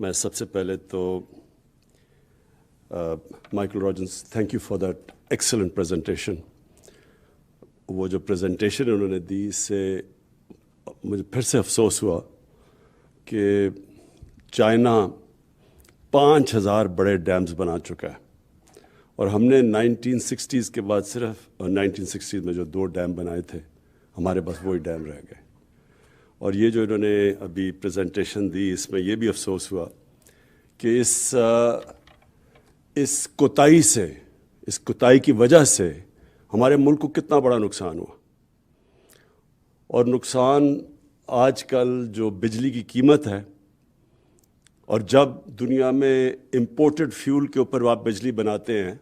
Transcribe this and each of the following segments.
میں سب سے پہلے تو مائیکل راجنس thank you for that excellent presentation. وہ جو پریزنٹیشن انہوں نے دی اس سے مجھے پھر سے افسوس ہوا کہ چائنا 5000 بڑے ڈیمز بنا چکا ہے اور ہم نے 1960s کے بعد صرف 1960s میں جو 2 ڈیم بنائے تھے ہمارے پاس وہی ڈیم رہ گئے. اور یہ جو انہوں نے ابھی پریزنٹیشن دی اس میں یہ بھی افسوس ہوا کہ اس کوتاہی سے، اس کوتاہی کی وجہ سے ہمارے ملک کو کتنا بڑا نقصان ہوا. اور نقصان آج کل جو بجلی کی قیمت ہے، اور جب دنیا میں امپورٹڈ فیول کے اوپر آپ بجلی بناتے ہیں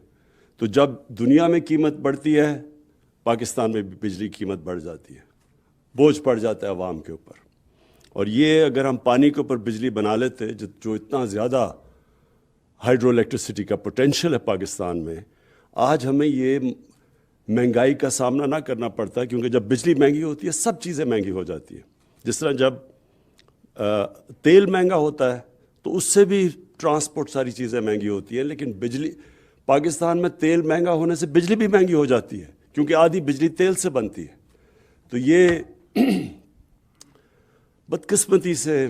تو جب دنیا میں قیمت بڑھتی ہے پاکستان میں بھی بجلی کی قیمت بڑھ جاتی ہے، بوجھ پڑ جاتا ہے عوام کے اوپر. اور یہ اگر ہم پانی کے اوپر بجلی بنا لیتے جو اتنا زیادہ ہائیڈرو الیکٹریسٹی کا پوٹینشیل ہے پاکستان میں، آج ہمیں یہ مہنگائی کا سامنا نہ کرنا پڑتا، کیونکہ جب بجلی مہنگی ہوتی ہے سب چیزیں مہنگی ہو جاتی ہیں. جس طرح جب تیل مہنگا ہوتا ہے تو اس سے بھی ٹرانسپورٹ ساری چیزیں مہنگی ہوتی ہیں، لیکن بجلی پاکستان میں تیل مہنگا ہونے سے بجلی بھی مہنگی ہو جاتی ہے کیونکہ آدھی بجلی تیل سے بنتی ہے. تو یہ بدقسمتی سے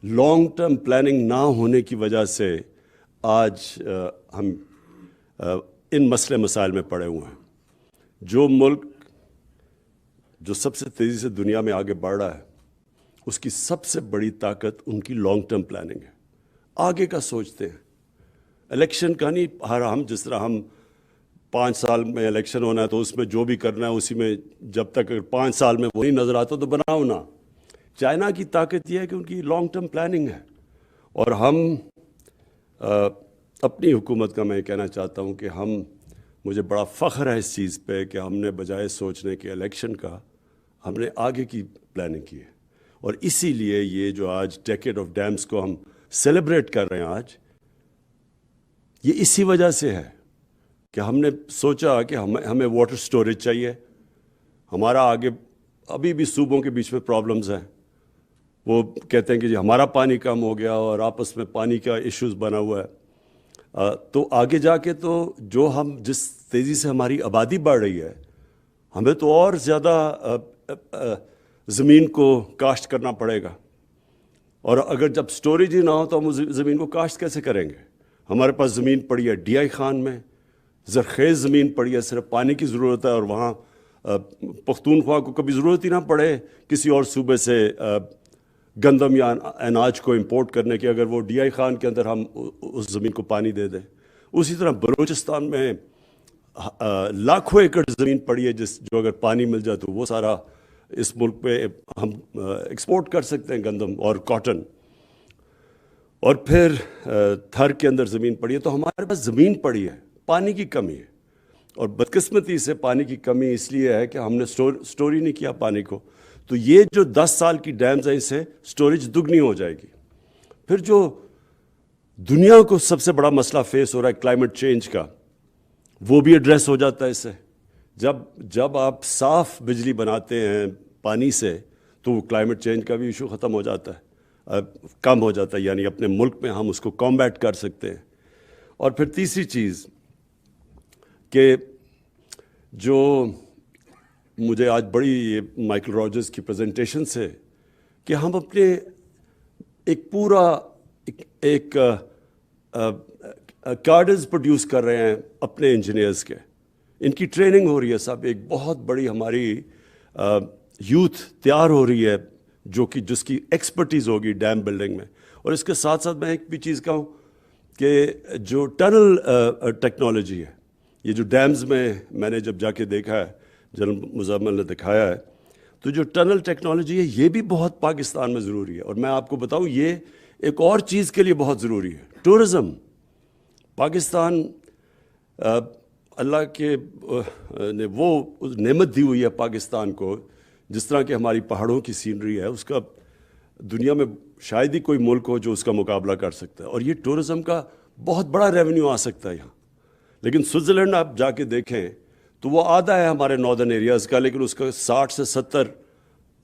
لانگ ٹرم پلاننگ نہ ہونے کی وجہ سے آج ہم ان مسئلے مسائل میں پڑے ہوئے ہیں. جو ملک جو سب سے تیزی سے دنیا میں آگے بڑھ رہا ہے اس کی سب سے بڑی طاقت ان کی لانگ ٹرم پلاننگ ہے. آگے کا سوچتے ہیں، الیکشن کا نہیں. ہم جس طرح ہم 5 سال میں الیکشن ہونا ہے تو اس میں جو بھی کرنا ہے اسی میں، جب تک 5 سال میں وہ نہیں نظر آتا تو بناؤ نا. چائنا کی طاقت یہ ہے کہ ان کی لانگ ٹرم پلاننگ ہے. اور ہم اپنی حکومت کا میں کہنا چاہتا ہوں کہ مجھے بڑا فخر ہے اس چیز پہ کہ ہم نے بجائے سوچنے کے الیکشن کا ہم نے آگے کی پلاننگ کی ہے. اور اسی لیے یہ جو آج ڈیکیڈ آف ڈیمز کو ہم سیلیبریٹ کر رہے ہیں آج، یہ اسی وجہ سے ہے کہ ہم نے سوچا کہ ہمیں واٹر سٹوریج چاہیے. ہمارا آگے ابھی بھی صوبوں کے بیچ میں پرابلمز ہیں. وہ کہتے ہیں کہ جی ہمارا پانی کم ہو گیا اور آپس میں پانی کا ایشوز بنا ہوا ہے. تو آگے جا کے تو جس تیزی سے ہماری آبادی بڑھ رہی ہے ہمیں تو اور زیادہ زمین کو کاشت کرنا پڑے گا. اور اگر جب سٹوریج ہی نہ ہو تو ہم زمین کو کاشت کیسے کریں گے؟ ہمارے پاس زمین پڑی ہے ڈی آئی خان میں، زرخیز زمین پڑی ہے، صرف پانی کی ضرورت ہے. اور وہاں پختونخوا کو کبھی ضرورت ہی نہ پڑے کسی اور صوبے سے گندم یا اناج کو امپورٹ کرنے کی، اگر وہ ڈی آئی خان کے اندر ہم اس زمین کو پانی دے دیں. اسی طرح بلوچستان میں لاکھوں ایکڑ زمین پڑی ہے جو اگر پانی مل جائے تو وہ سارا اس ملک پہ ہم ایکسپورٹ کر سکتے ہیں، گندم اور کاٹن. اور پھر تھر کے اندر زمین پڑی ہے. تو ہمارے پاس زمین پڑی ہے، پانی کی کمی ہے. اور بدقسمتی سے پانی کی کمی اس لیے ہے کہ ہم نے سٹور ہی نہیں کیا پانی کو. تو یہ جو 10 سال کی ڈیمز ہیں اس سے سٹوریج دگنی ہو جائے گی. پھر جو دنیا کو سب سے بڑا مسئلہ فیس ہو رہا ہے کلائمیٹ چینج کا، وہ بھی ایڈریس ہو جاتا ہے اس سے. جب آپ صاف بجلی بناتے ہیں پانی سے تو وہ کلائمیٹ چینج کا بھی ایشو ختم ہو جاتا ہے، کم ہو جاتا ہے. یعنی اپنے ملک میں ہم اس کو کمبیٹ کر سکتے ہیں. اور پھر تیسری چیز کہ جو مجھے آج بڑی مائیکل راجنس کی پریزنٹیشن سے کہ ہم اپنے ایک پورا ایک کارڈز پروڈیوس کر رہے ہیں اپنے انجینئرز کے. ان کی ٹریننگ ہو رہی ہے صاحب. ایک بہت بڑی ہماری یوتھ تیار ہو رہی ہے جس کی ایکسپرٹیز ہوگی ڈیم بلڈنگ میں. اور اس کے ساتھ ساتھ میں ایک بھی چیز کہوں کہ جو ٹنل ٹیکنالوجی ہے، یہ جو ڈیمز میں نے جب جا کے دیکھا ہے، جنرل مزمل نے دکھایا ہے، تو جو ٹنل ٹیکنالوجی ہے یہ بھی بہت پاکستان میں ضروری ہے. اور میں آپ کو بتاؤں یہ ایک اور چیز کے لیے بہت ضروری ہے، ٹورزم. پاکستان اللہ کے نے وہ نعمت دی ہوئی ہے پاکستان کو، جس طرح کہ ہماری پہاڑوں کی سینری ہے، اس کا دنیا میں شاید ہی کوئی ملک ہو جو اس کا مقابلہ کر سکتا ہے. اور یہ ٹورزم کا بہت بڑا ریونیو آ سکتا ہے یہاں. لیکن سوئٹزرلینڈ آپ جا کے دیکھیں تو وہ آدھا ہے ہمارے ناردرن ایریاز کا، لیکن اس کا 60 سے 70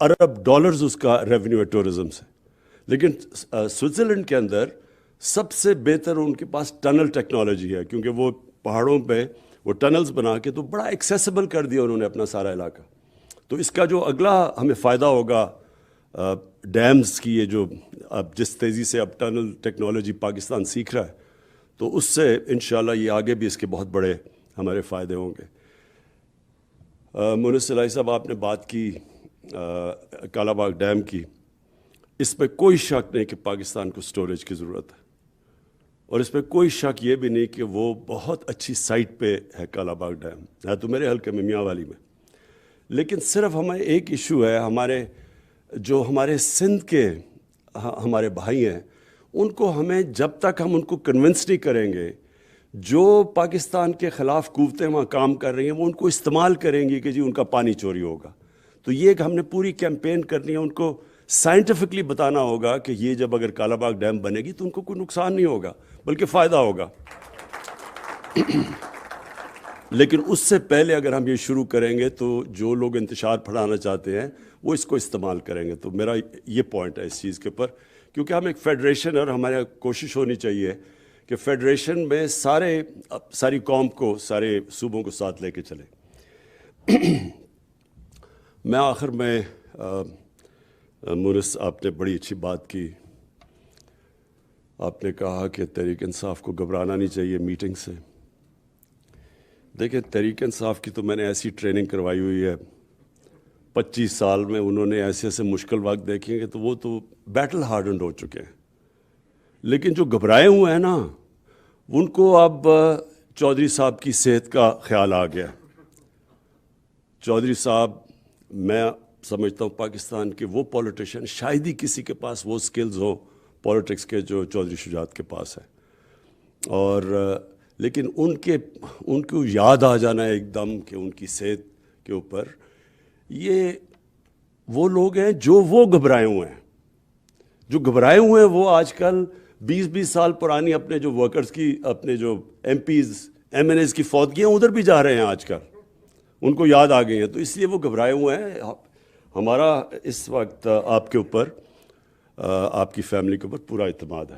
ارب ڈالرز اس کا ریونیو ہے ٹورزم سے. لیکن سوئٹزرلینڈ کے اندر سب سے بہتر ان کے پاس ٹنل ٹیکنالوجی ہے، کیونکہ وہ پہاڑوں پہ وہ ٹنلز بنا کے تو بڑا ایکسیسیبل کر دیا انہوں نے اپنا سارا علاقہ. تو اس کا جو اگلا ہمیں فائدہ ہوگا ڈیمز کی، یہ جو اب جس تیزی سے اب ٹنل ٹیکنالوجی پاکستان سیکھ رہا ہے، تو اس سے انشاءاللہ یہ آگے بھی اس کے بہت بڑے ہمارے فائدے ہوں گے. مونس الہی صاحب، آپ نے بات کی کالا باغ ڈیم کی. اس پہ کوئی شک نہیں کہ پاکستان کو سٹوریج کی ضرورت ہے، اور اس پہ کوئی شک یہ بھی نہیں کہ وہ بہت اچھی سائٹ پہ ہے. کالا باغ ڈیم ہے تو میرے حلقے میں میاں والی میں، لیکن صرف ہمیں ایک ایشو ہے. ہمارے سندھ کے ہمارے بھائی ہیں، ان کو ہمیں جب تک ہم ان کو کنونس نہیں کریں گے، جو پاکستان کے خلاف قوتیں وہاں کام کر رہی ہیں وہ ان کو استعمال کریں گی کہ جی ان کا پانی چوری ہوگا. تو یہ کہ ہم نے پوری کیمپین کرنی ہے، ان کو سائنٹیفکلی بتانا ہوگا کہ یہ جب اگر کالا باغ ڈیم بنے گی تو ان کو کوئی نقصان نہیں ہوگا بلکہ فائدہ ہوگا. لیکن اس سے پہلے اگر ہم یہ شروع کریں گے تو جو لوگ انتشار پھیلانا چاہتے ہیں وہ اس کو استعمال کریں گے. تو میرا یہ پوائنٹ ہے اس چیز کے اوپر، کیونکہ ہم ایک فیڈریشن، اور ہماری کوشش ہونی چاہیے کہ فیڈریشن میں ساری قوم کو، سارے صوبوں کو ساتھ لے کے چلیں. میں آخر میں مونس، آپ نے بڑی اچھی بات کی. آپ نے کہا کہ تحریک انصاف کو گھبرانا نہیں چاہیے میٹنگ سے. دیکھیں، تحریک انصاف کی تو میں نے ایسی ٹریننگ کروائی ہوئی ہے 25 سال میں. انہوں نے ایسے مشکل وقت دیکھیں گے تو وہ تو بیٹل ہارڈنڈ ہو چکے ہیں. لیکن جو گھبرائے ہوئے ہیں نا، ان کو اب چودھری صاحب کی صحت کا خیال آ گیا. چودھری صاحب، میں سمجھتا ہوں پاکستان کے وہ پولیٹیشین، شاید ہی کسی کے پاس وہ سکلز ہوں پولیٹکس کے جو چودھری شجاعت کے پاس ہے. اور لیکن ان کو یاد آ جانا ہے ایک دم کہ ان کی صحت کے اوپر، یہ وہ لوگ ہیں جو وہ گھبرائے ہوئے ہیں. جو گھبرائے ہوئے ہیں وہ آج کل 20 سال پرانی اپنے جو ورکرز کی، اپنے جو MPs MNAs کی فوتگیاں ادھر بھی جا رہے ہیں آج کل، ان کو یاد آ گئی ہیں. تو اس لیے وہ گھبرائے ہوئے ہیں. ہمارا اس وقت آپ کے اوپر، آپ کی فیملی کے اوپر پورا اعتماد ہے.